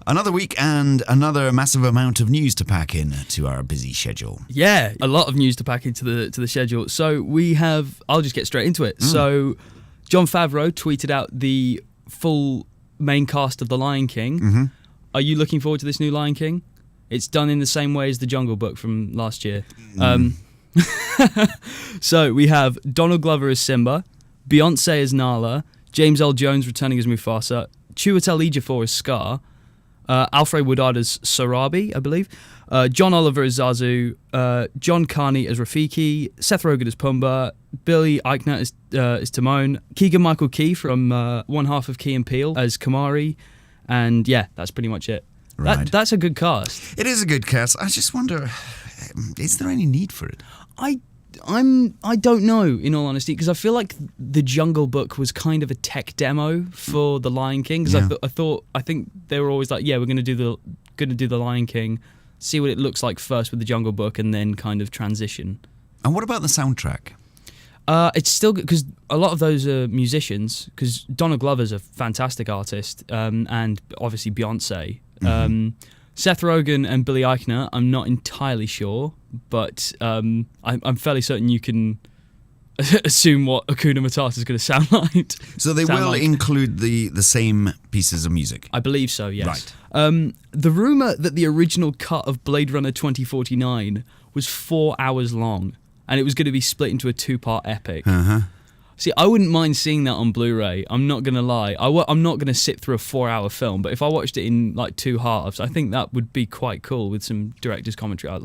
Another week and another massive amount of news to pack in to our busy schedule. Yeah, a lot of news to pack into the schedule. So we have, I'll just get straight into it. So Jon Favreau tweeted out the full main cast of The Lion King. Are you looking forward to this new Lion King? It's done in the same way as The Jungle Book from last year. So we have Donald Glover as Simba, Beyonce as Nala, James Earl Jones returning as Mufasa, Chiwetel Ejiofor as Scar, Alfred Woodard as Sarabi, I believe, John Oliver as Zazu, John Carney as Rafiki, Seth Rogen as Pumbaa, Billy Eichner as Timon, Keegan-Michael Key from one half of Key and Peele as Kamari, and yeah, that's pretty much it. Right. That's a good cast. It is a good cast. I just wonder, is there any need for it? I don't know, in all honesty, because I feel like The Jungle Book was kind of a tech demo for The Lion King. Because I think they were always like, yeah, we're going to do the Lion King, see what it looks like first with The Jungle Book, and then kind of transition. And what about the soundtrack? It's still good because a lot of those are musicians. Because Donald Glover's a fantastic artist, and obviously Beyonce. Seth Rogen and Billy Eichner, I'm not entirely sure, but I'm fairly certain you can assume what Hakuna Matata is going to sound like. So they will include the same pieces of music? I believe so, yes. Right. The rumour that the original cut of Blade Runner 2049 was 4 hours long, and it was going to be split into a 2-part epic. See, I wouldn't mind seeing that on Blu-ray. I'm not going to lie. I'm not going to sit through a 4-hour film, but if I watched it in like 2 halves, I think that would be quite cool with some director's commentary.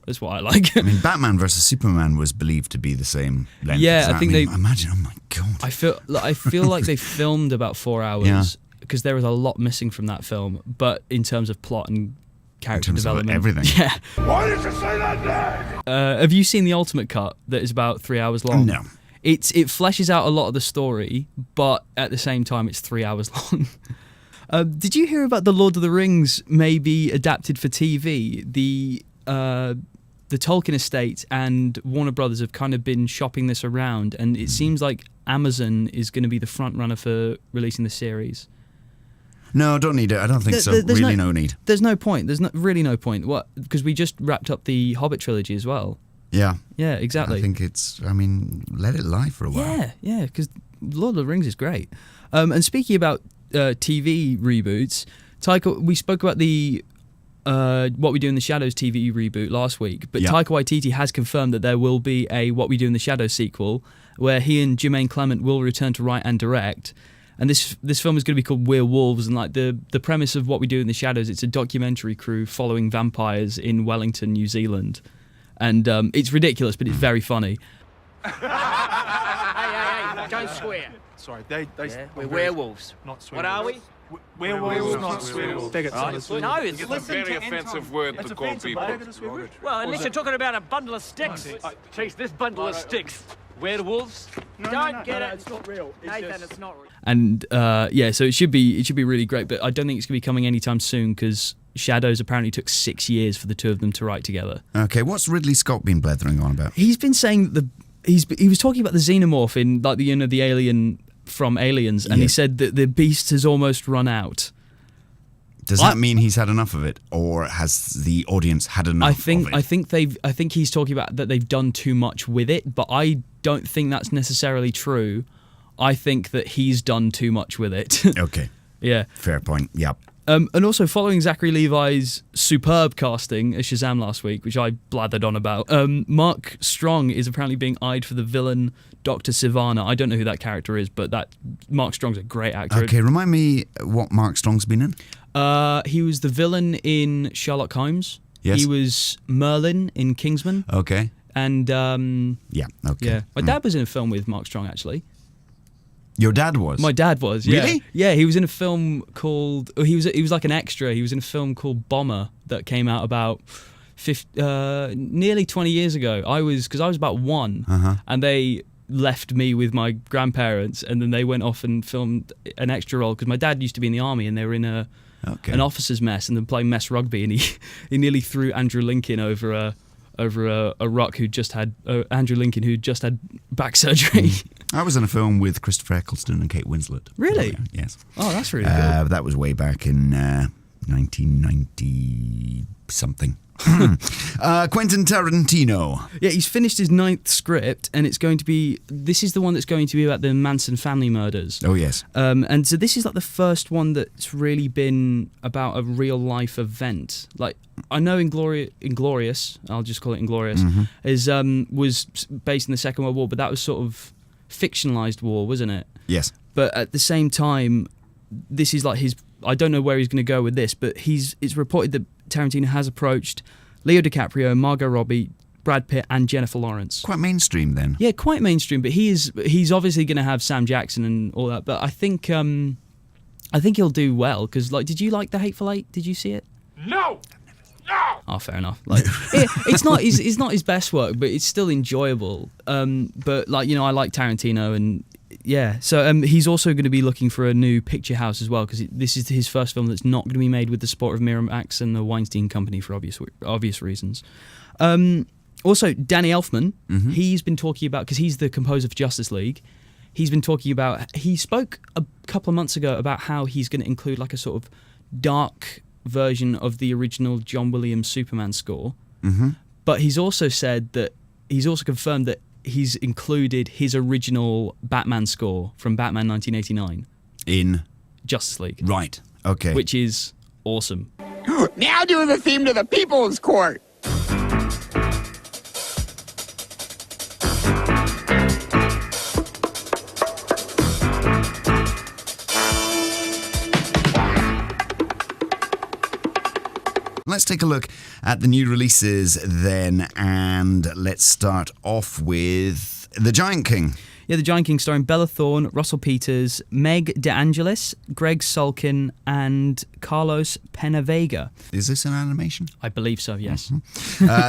That's what I like. I mean, Batman vs Superman was believed to be the same length. Yeah, I think they... Imagine, oh my God. I feel like they filmed about 4 hours because there was a lot missing from that film, but in terms of plot and character development. Everything. Yeah. Why did you say that name? Have you seen the Ultimate Cut that is about 3 hours long? No. It fleshes out a lot of the story, but at the same time, it's 3 hours long. Did you hear about the Lord of the Rings maybe adapted for TV? The Tolkien estate and Warner Brothers have kind of been shopping this around, and it seems like Amazon is going to be the front runner for releasing the series. No, don't need it. I don't think so. Really no need. There's no point. There's really no point. What? Because we just wrapped up the Hobbit trilogy as well. Yeah. Yeah, exactly. I think let it lie for a while. Yeah, because Lord of the Rings is great. And speaking about TV reboots, Taika, we spoke about the What We Do in the Shadows TV reboot last week, but Taika Waititi has confirmed that there will be a What We Do in the Shadows sequel where he and Jermaine Clement will return to write and direct. And this film is going to be called We're Wolves, and like the premise of What We Do in the Shadows, it's a documentary crew following vampires in Wellington, New Zealand. And it's ridiculous, but it's very funny. Hey, don't swear. Sorry, We're werewolves. Not swear. What are we? Werewolves, not swearwolves. No, it's It's a very offensive word to call people. well, unless you're talking about a bundle of sticks. Chase this bundle of sticks. Werewolves? Don't get it. It's not real. Nathan, it's not real. And so it should be really great, but I don't think it's going to be coming anytime soon because Shadows apparently took 6 years for the two of them to write together. Okay, what's Ridley Scott been blethering on about? He's been saying that he was talking about the xenomorph in like the alien from Aliens, and he said that the beast has almost run out. Does that mean he's had enough of it, or has the audience had enough of it? I think he's talking about that they've done too much with it, but I don't think that's necessarily true. I think that he's done too much with it. Okay. Yeah. Fair point. Yep. And also following Zachary Levi's superb casting as Shazam last week, which I blathered on about, Mark Strong is apparently being eyed for the villain Dr. Sivana. I don't know who that character is, but Mark Strong's a great actor. Okay, remind me what Mark Strong's been in. He was the villain in Sherlock Holmes. Yes. He was Merlin in Kingsman. Okay. And yeah, okay. Yeah. My dad was in a film with Mark Strong, actually. Your dad was? My dad was, yeah. Really? Yeah, he was in a film called... he was like an extra. He was in a film called Bomber that came out about nearly 20 years ago. Because I was about 1, and they left me with my grandparents, and then they went off and filmed an extra role, because my dad used to be in the army, and they were in an officer's mess, and they're playing mess rugby, and he nearly threw Andrew Lincoln over a rock who'd just had Andrew Lincoln who'd just had back surgery. I was in a film with Christopher Eccleston and Kate Winslet. Really? Yes. Oh, that's really good. That was way back in 1990 something. Quentin Tarantino. Yeah, he's finished his 9th script, and this is the one that's going to be about the Manson family murders. Oh, yes. And so this is like the first one that's really been about a real life event. Like, I know Inglorious, I'll just call it Inglorious, was based in the Second World War, but that was sort of fictionalized war, wasn't it? Yes. But at the same time, this is like I don't know where he's going to go with this, but it's reported that Tarantino has approached Leo DiCaprio, Margot Robbie, Brad Pitt, and Jennifer Lawrence. Quite mainstream then. Yeah, quite mainstream, but he's obviously going to have Sam Jackson and all that. But I think he'll do well, because did you like The Hateful Eight? Did you see it? No. Oh, fair enough. It's not his best work, but it's still enjoyable. But I like Tarantino, and yeah. So he's also going to be looking for a new picture house as well, because this is his first film that's not going to be made with the support of Miramax and the Weinstein Company for obvious reasons. Also, Danny Elfman, he's been talking about, because he's the composer for Justice League. He spoke a couple of months ago about how he's going to include like a sort of dark version of the original John Williams Superman score. But he's also confirmed that he's included his original Batman score from Batman 1989 in Justice League. Right. Okay. Which is awesome. Now do the theme to the People's Court. Let's take a look at the new releases then, and let's start off with The Giant King. Yeah, The Giant King, starring Bella Thorne, Russell Peters, Meg DeAngelis, Greg Sulkin, and Carlos Penavega. Is this an animation? I believe so, yes.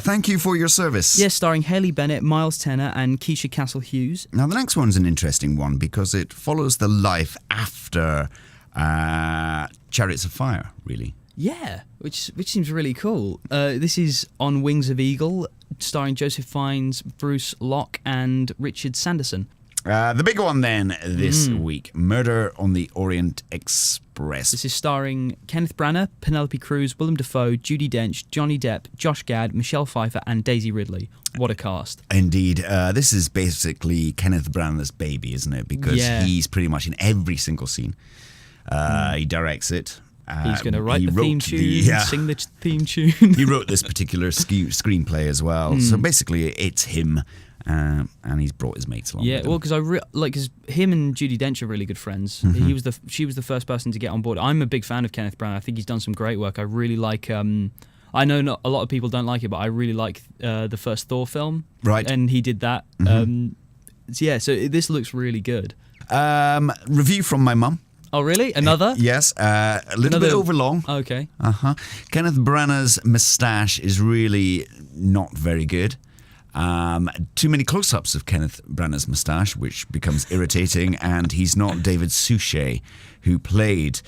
Thank You for Your Service. Yes, starring Haley Bennett, Miles Teller, and Keisha Castle Hughes. Now, the next one's an interesting one because it follows the life after Chariots of Fire, really. Yeah, which seems really cool. This is On Wings of Eagle, starring Joseph Fiennes, Bruce Locke, and Richard Sanderson. The big one then this week, Murder on the Orient Express. This is starring Kenneth Branagh, Penelope Cruz, Willem Dafoe, Judi Dench, Johnny Depp, Josh Gad, Michelle Pfeiffer, and Daisy Ridley. What a cast. Indeed. This is basically Kenneth Branagh's baby, isn't it? Because he's pretty much in every single scene. He directs it. He's going to write the theme tune, sing the theme tune. He wrote this particular screenplay as well. So basically, it's him, and he's brought his mates along. Yeah, well, because because him and Judi Dench are really good friends. She was the first person to get on board. I'm a big fan of Kenneth Branagh. I think he's done some great work. I really like. I know not a lot of people don't like it, but I really like the first Thor film. Right, and he did that. So this looks really good. Review from my mum. Oh, really? Another? Yes, a little bit overlong. Okay. Kenneth Branagh's moustache is really not very good. Too many close-ups of Kenneth Branagh's moustache, which becomes irritating, and he's not David Suchet, who played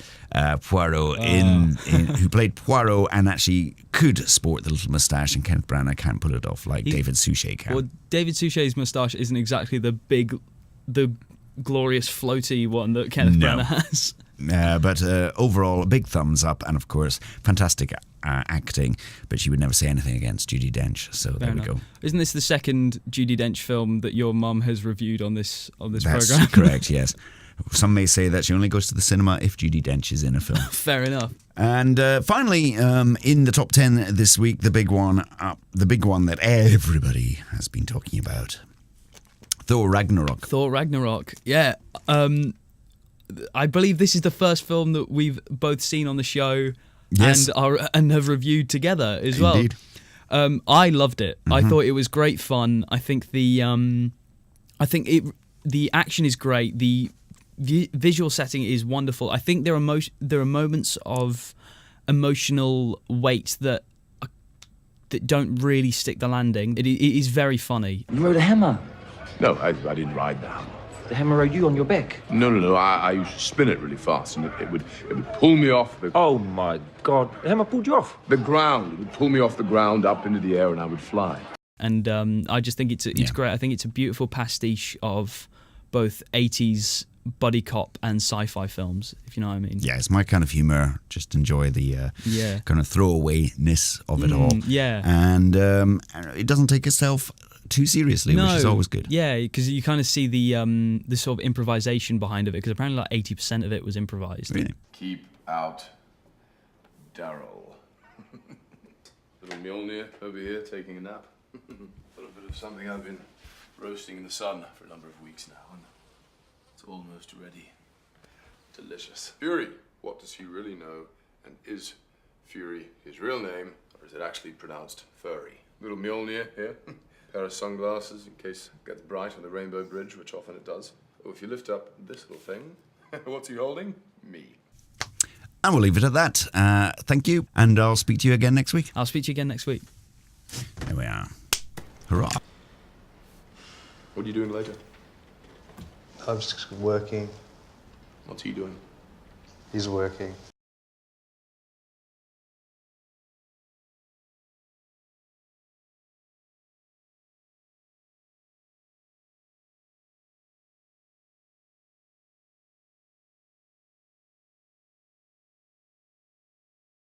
Poirot who played Poirot and actually could sport the little moustache, and Kenneth Branagh can't pull it off like David Suchet can. Well, David Suchet's moustache isn't exactly the glorious floaty one that Kenneth Branagh has. But overall, a big thumbs up, and of course, fantastic acting. But she would never say anything against Judi Dench, so there we go. Isn't this the second Judi Dench film that your mum has reviewed on this program? That's correct, yes. Some may say that she only goes to the cinema if Judi Dench is in a film. Fair enough. And finally, in the top 10 this week, the big one that everybody has been talking about. Thor Ragnarok. Yeah. I believe this is the first film that we've both seen on the show and have reviewed together as well. Indeed. I loved it. I thought it was great fun. I think the action is great. The visual setting is wonderful. I think there are moments of emotional weight that don't really stick the landing. It is very funny. You rode a hammer. No, I didn't ride the hammer. The hammer rode you on your back. No. I used to spin it really fast, and it would pull me off the... Oh, my God. The hammer pulled you off? The ground. It would pull me off the ground up into the air, and I would fly. And I just think it's great. I think it's a beautiful pastiche of both 80s buddy cop and sci-fi films, if you know what I mean. Yeah, it's my kind of humor. Just enjoy the kind of throwawayness of it all. Yeah. And it doesn't take itself too seriously, which is always good. Yeah, because you kind of see the sort of improvisation behind of it, because apparently like 80% of it was improvised. Really? Keep out Daryl. Little Mjolnir over here taking a nap. A little bit of something I've been roasting in the sun for a number of weeks now, and it's almost ready. Delicious. Fury, what does he really know? And is Fury his real name, or is it actually pronounced furry? Little Mjolnir here. Pair of sunglasses in case it gets bright on the Rainbow Bridge, which often it does. Oh, if you lift up this little thing, what's he holding? Me. And we'll leave it at that. Thank you, and I'll speak to you again next week. I'll speak to you again next week. There we are. Hurrah. What are you doing later? I'm just working. What's he doing? He's working.